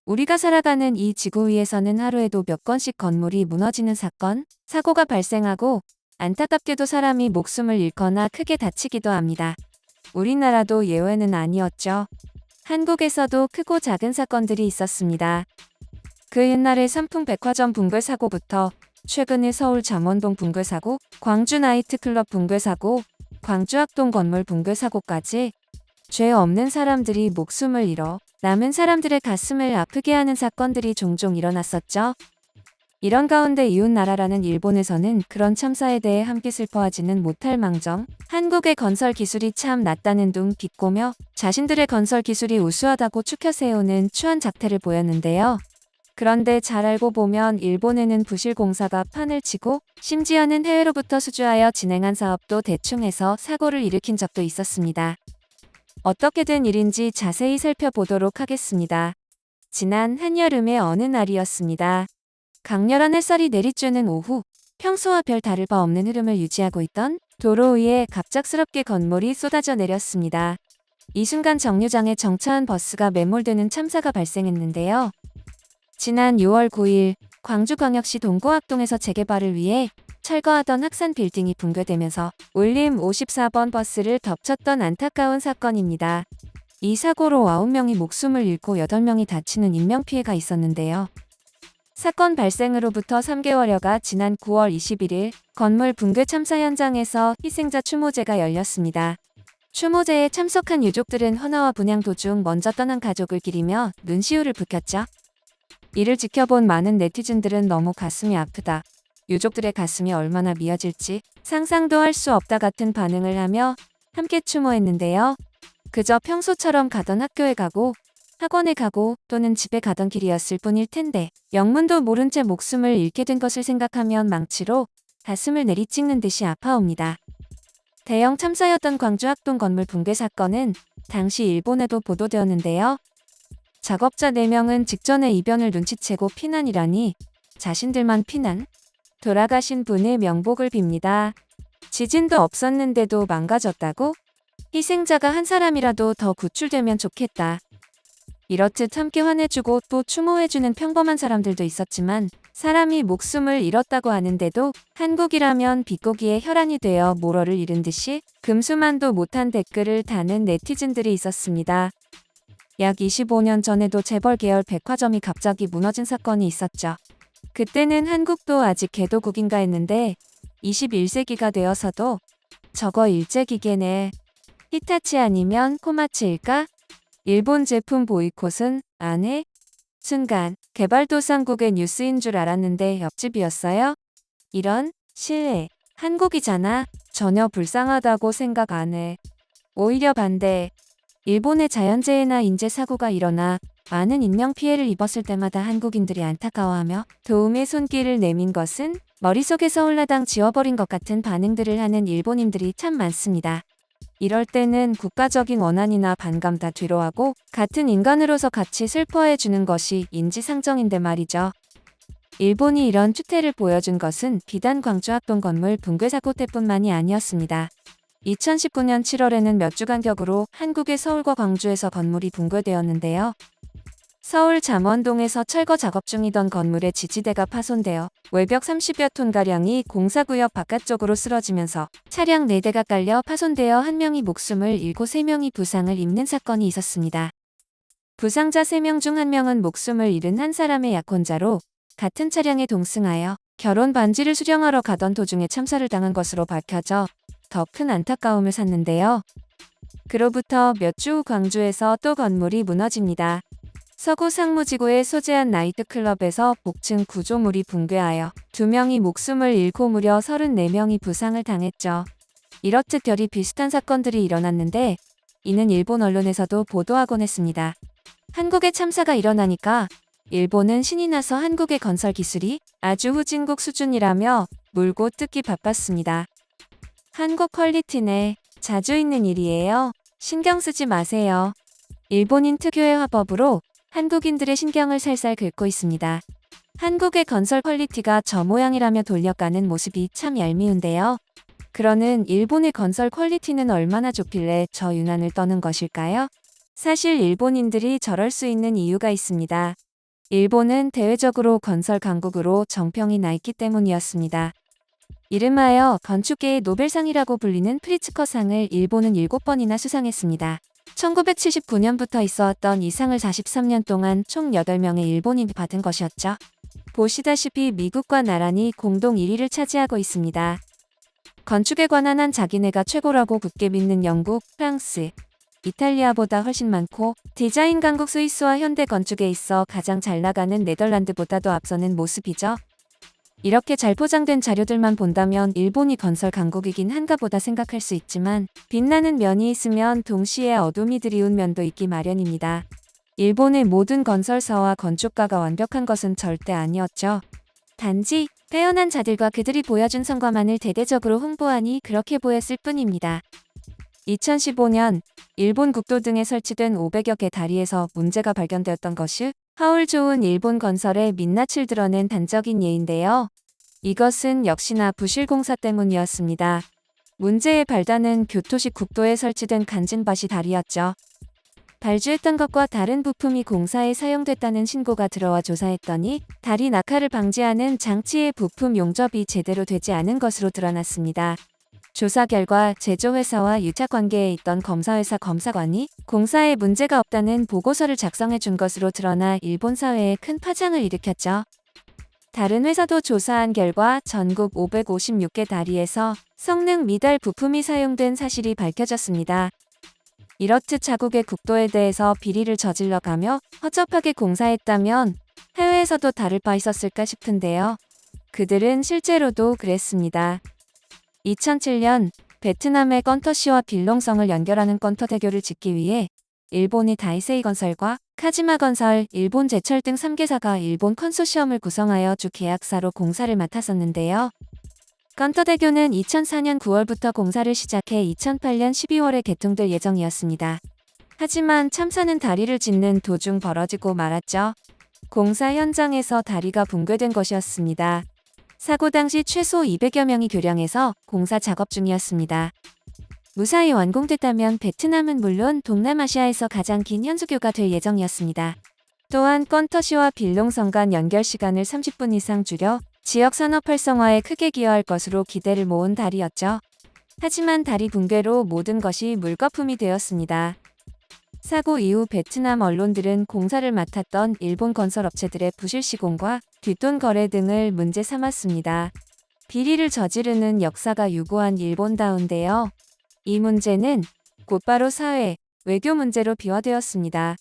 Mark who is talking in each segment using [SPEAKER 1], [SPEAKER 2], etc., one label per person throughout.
[SPEAKER 1] 우리가 살아가는 이 지구 위에서는 하루에도 몇 건씩 건물이 무너지는 사건, 사고가 발생하고 안타깝게도 사람이 목숨을 잃거나 크게 다치기도 합니다. 우리나라도 예외는 아니었죠. 한국에서도 크고 작은 사건들이 있었습니다. 그 옛날의 삼풍백화점 붕괴 사고부터 최근의 서울 잠원동 붕괴 사고, 광주 나이트클럽 붕괴 사고, 광주 학동 건물 붕괴 사고까지 죄 없는 사람들이 목숨을 잃어 남은 사람들의 가슴을 아프게 하는 사건들이 종종 일어났었죠. 이런 가운데 이웃나라라는 일본에서는 그런 참사에 대해 함께 슬퍼하지는 못할 망정, 한국의 건설 기술이 참 낮다는 둥 비꼬며 자신들의 건설 기술이 우수하다고 추켜 세우는 추한 작태를 보였는데요. 그런데 잘 알고 보면 일본에는 부실공사가 판을 치고 심지어는 해외로부터 수주하여 진행한 사업도 대충 해서 사고를 일으킨 적도 있었습니다. 어떻게 된 일인지 자세히 살펴보도록 하겠습니다. 지난 한여름의 어느 날이었습니다. 강렬한 햇살이 내리쬐는 오후, 평소와 별 다를 바 없는 흐름을 유지하고 있던 도로 위에 갑작스럽게 건물이 쏟아져 내렸습니다. 이 순간 정류장에 정차한 버스가 매몰되는 참사가 발생했는데요. 지난 6월 9일 광주광역시 동고학동에서 재개발을 위해 철거하던 학산 빌딩이 붕괴되면서 올림 54번 버스를 덮쳤던 안타까운 사건입니다. 이 사고로 9명이 목숨을 잃고 8명이 다치는 인명피해가 있었는데요. 사건 발생으로부터 3개월여가 지난 9월 21일 건물 붕괴 참사 현장에서 희생자 추모제가 열렸습니다. 추모제에 참석한 유족들은 헌화와 분향 도중 먼저 떠난 가족을 기리며 눈시울을 붉혔죠. 이를 지켜본 많은 네티즌들은 너무 가슴이 아프다, 유족들의 가슴이 얼마나 미어질지 상상도 할 수 없다 같은 반응을 하며 함께 추모했는데요. 그저 평소처럼 가던 학교에 가고 학원에 가고 또는 집에 가던 길이었을 뿐일 텐데 영문도 모른 채 목숨을 잃게 된 것을 생각하면 망치로 가슴을 내리찍는 듯이 아파옵니다. 대형 참사였던 광주 학동 건물 붕괴 사건은 당시 일본에도 보도되었는데요. 작업자 4명은 직전에 이변을 눈치채고 피난이라니 자신들만 피난? 돌아가신 분의 명복을 빕니다. 지진도 없었는데도 망가졌다고? 희생자가 한 사람이라도 더 구출되면 좋겠다. 이렇듯 함께 화내주고 또 추모해주는 평범한 사람들도 있었지만 사람이 목숨을 잃었다고 하는데도 한국이라면 비꼬기에 혈안이 되어 모러를 잃은 듯이 금수만도 못한 댓글을 다는 네티즌들이 있었습니다. 약 25년 전에도 재벌 계열 백화점이 갑자기 무너진 사건이 있었죠. 그때는 한국도 아직 개도국인가 했는데 21세기가 되어서도 저거 일제기계네. 히타치 아니면 코마츠일까? 일본 제품 보이콧은 안 해? 순간 개발도상국의 뉴스인 줄 알았는데 옆집이었어요? 이런 실례. 한국이잖아. 전혀 불쌍하다고 생각 안 해. 오히려 반대. 일본의 자연재해나 인재사고가 일어나 많은 인명피해를 입었을 때마다 한국인들이 안타까워하며 도움의 손길을 내민 것은 머릿속에서 홀라당 지워버린 것 같은 반응들을 하는 일본인들이 참 많습니다. 이럴 때는 국가적인 원한이나 반감 다 뒤로하고 같은 인간으로서 같이 슬퍼해주는 것이 인지상정인데 말이죠. 일본이 이런 추태를 보여준 것은 비단 광주 학동 건물 붕괴 사고 때뿐만이 아니었습니다. 2019년 7월에는 몇 주 간격으로 한국의 서울과 광주에서 건물이 붕괴되었는데요. 서울 잠원동에서 철거 작업 중이던 건물의 지지대가 파손되어 외벽 30여 톤가량이 공사구역 바깥쪽으로 쓰러지면서 차량 4대가 깔려 파손되어 1명이 목숨을 잃고 3명이 부상을 입는 사건이 있었습니다. 부상자 3명 중 1명은 목숨을 잃은 한 사람의 약혼자로 같은 차량에 동승하여 결혼 반지를 수령하러 가던 도중에 참사를 당한 것으로 밝혀져 더 큰 안타까움을 샀는데요. 그로부터 몇 주 후 광주에서 또 건물이 무너집니다. 서구 상무지구에 소재한 나이트클럽에서 복층 구조물이 붕괴하여 2명이 목숨을 잃고 무려 34명이 부상을 당했죠. 이렇듯 결이 비슷한 사건들이 일어났는데 이는 일본 언론에서도 보도하곤 했습니다. 한국의 참사가 일어나니까 일본은 신이 나서 한국의 건설 기술이 아주 후진국 수준이라며 물고 뜯기 바빴습니다. 한국 퀄리티네. 자주 있는 일이에요. 신경 쓰지 마세요. 일본인 특유의 화법으로 한국인들의 신경을 살살 긁고 있습니다. 한국의 건설 퀄리티가 저 모양이라며 돌려가는 모습이 참 얄미운데요. 그러는 일본의 건설 퀄리티는 얼마나 좋길래 저 유난을 떠는 것일까요? 사실 일본인들이 저럴 수 있는 이유가 있습니다. 일본은 대외적으로 건설 강국으로 정평이 나 있기 때문이었습니다. 이름하여 건축계의 노벨상이라고 불리는 프리츠커상을 일본은 7번이나 수상했습니다. 1979년부터 있어왔던 이 상을 43년 동안 총 8명의 일본인이 받은 것이었죠. 보시다시피 미국과 나란히 공동 1위를 차지하고 있습니다. 건축에 관한 한 자기네가 최고라고 굳게 믿는 영국, 프랑스, 이탈리아보다 훨씬 많고 디자인 강국 스위스와 현대 건축에 있어 가장 잘 나가는 네덜란드보다도 앞서는 모습이죠. 이렇게 잘 포장된 자료들만 본다면 일본이 건설 강국이긴 한가 보다 생각할 수 있지만 빛나는 면이 있으면 동시에 어둠이 드리운 면도 있기 마련입니다. 일본의 모든 건설사와 건축가가 완벽한 것은 절대 아니었죠. 단지 빼어난 자들과 그들이 보여준 성과만을 대대적으로 홍보하니 그렇게 보였을 뿐입니다. 2015년 일본 국도 등에 설치된 500여 개 다리에서 문제가 발견되었던 것이 하울 좋은 일본 건설의 민낯을 드러낸 단적인 예인데요. 이것은 역시나 부실 공사 때문이었습니다. 문제의 발단은 교토식 국도에 설치된 간진바시 다리였죠. 발주했던 것과 다른 부품이 공사에 사용됐다는 신고가 들어와 조사했더니 다리 낙하를 방지하는 장치의 부품 용접이 제대로 되지 않은 것으로 드러났습니다. 조사 결과 제조회사와 유착관계에 있던 검사회사 검사관이 공사에 문제가 없다는 보고서를 작성해 준 것으로 드러나 일본 사회에 큰 파장을 일으켰죠. 다른 회사도 조사한 결과 전국 556개 다리에서 성능 미달 부품이 사용된 사실이 밝혀졌습니다. 이렇듯 자국의 국도에 대해서 비리를 저질러가며 허접하게 공사했다면 해외에서도 다를 바 있었을까 싶은데요. 그들은 실제로도 그랬습니다. 2007년 베트남의 건터시와 빌롱성을 연결하는 건터대교를 짓기 위해 일본의 다이세이 건설과 카지마 건설, 일본 제철 등 3개사가 일본 컨소시엄을 구성하여 주 계약사로 공사를 맡았었는데요. 건터대교는 2004년 9월부터 공사를 시작해 2008년 12월에 개통될 예정이었습니다. 하지만 참사는 다리를 짓는 도중 벌어지고 말았죠. 공사 현장에서 다리가 붕괴된 것이었습니다. 사고 당시 최소 200여 명이 교량해서 공사 작업 중이었습니다. 무사히 완공됐다면 베트남은 물론 동남아시아에서 가장 긴 현수교가 될 예정이었습니다. 또한 건터시와 빌롱성 간 연결 시간을 30분 이상 줄여 지역 산업 활성화에 크게 기여할 것으로 기대를 모은 다리였죠. 하지만 다리 붕괴로 모든 것이 물거품이 되었습니다. 사고 이후 베트남 언론들은 공사를 맡았던 일본 건설업체들의 부실 시공과 뒷돈 거래 등을 문제 삼았습니다. 비리를 저지르는 역사가 유구한 일본다운데요. 이 문제는 곧바로 사회, 외교 문제로 비화되었습니다.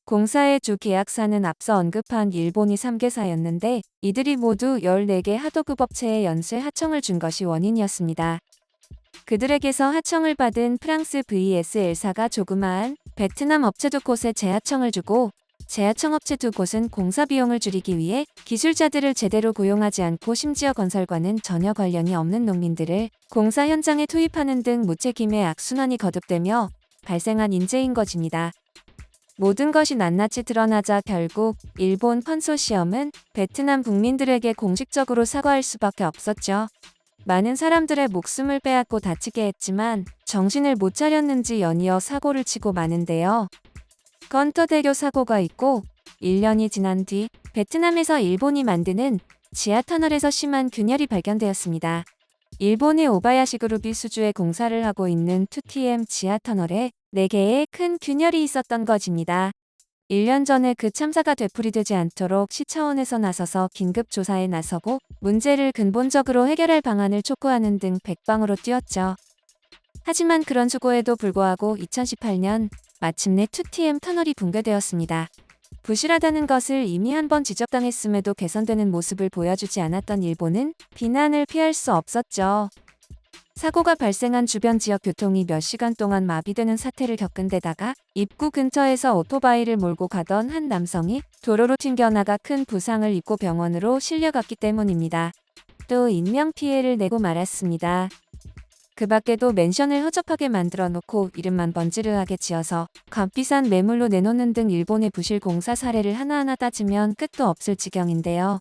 [SPEAKER 1] 공사의 주 계약사는 앞서 언급한 일본이 3개사였는데 이들이 모두 14개 하도급 업체에 연쇄 하청을 준 것이 원인이었습니다. 그들에게서 하청을 받은 프랑스 VSL사가 조그마한 베트남 업체 2곳에 재하청을 주고 재하청 업체 2곳은 공사 비용을 줄이기 위해 기술자들을 제대로 고용하지 않고 심지어 건설과는 전혀 관련이 없는 농민들을 공사 현장에 투입하는 등 무책임의 악순환이 거듭되며 발생한 인재인 것입니다. 모든 것이 낱낱이 드러나자 결국 일본 컨소시엄은 베트남 국민들에게 공식적으로 사과할 수밖에 없었죠. 많은 사람들의 목숨을 빼앗고 다치게 했지만 정신을 못 차렸는지 연이어 사고를 치고 마는데요. 건터대교 사고가 있고 1년이 지난 뒤 베트남에서 일본이 만드는 지하터널에서 심한 균열이 발견되었습니다. 일본의 오바야시 그룹이 수주에 공사를 하고 있는 2TM 지하터널에 4개의 큰 균열이 있었던 것입니다. 1년 전에 그 참사가 되풀이되지 않도록 시 차원에서 나서서 긴급 조사에 나서고 문제를 근본적으로 해결할 방안을 촉구하는 등 백방으로 뛰었죠. 하지만 그런 수고에도 불구하고 2018년 마침내 2TM 터널이 붕괴되었습니다. 부실하다는 것을 이미 한번 지적당했음에도 개선되는 모습을 보여주지 않았던 일본은 비난을 피할 수 없었죠. 사고가 발생한 주변 지역 교통이 몇 시간 동안 마비되는 사태를 겪은 데다가 입구 근처에서 오토바이를 몰고 가던 한 남성이 도로로 튕겨나가 큰 부상을 입고 병원으로 실려갔기 때문입니다. 또 인명피해를 내고 말았습니다. 그 밖에도 맨션을 허접하게 만들어 놓고 이름만 번지르하게 지어서 값비싼 매물로 내놓는 등 일본의 부실 공사 사례를 하나하나 따지면 끝도 없을 지경인데요.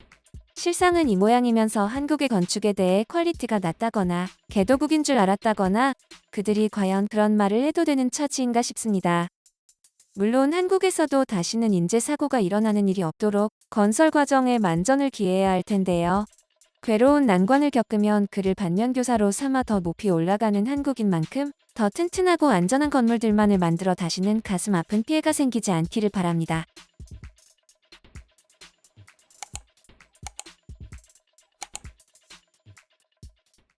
[SPEAKER 1] 실상은 이 모양이면서 한국의 건축에 대해 퀄리티가 낮다거나 개도국인 줄 알았다거나 그들이 과연 그런 말을 해도 되는 처지인가 싶습니다. 물론 한국에서도 다시는 인재 사고가 일어나는 일이 없도록 건설 과정에 만전을 기해야 할 텐데요. 괴로운 난관을 겪으면 그를 반면교사로 삼아 더 높이 올라가는 한국인 만큼 더 튼튼하고 안전한 건물들만을 만들어 다시는 가슴 아픈 피해가 생기지 않기를 바랍니다.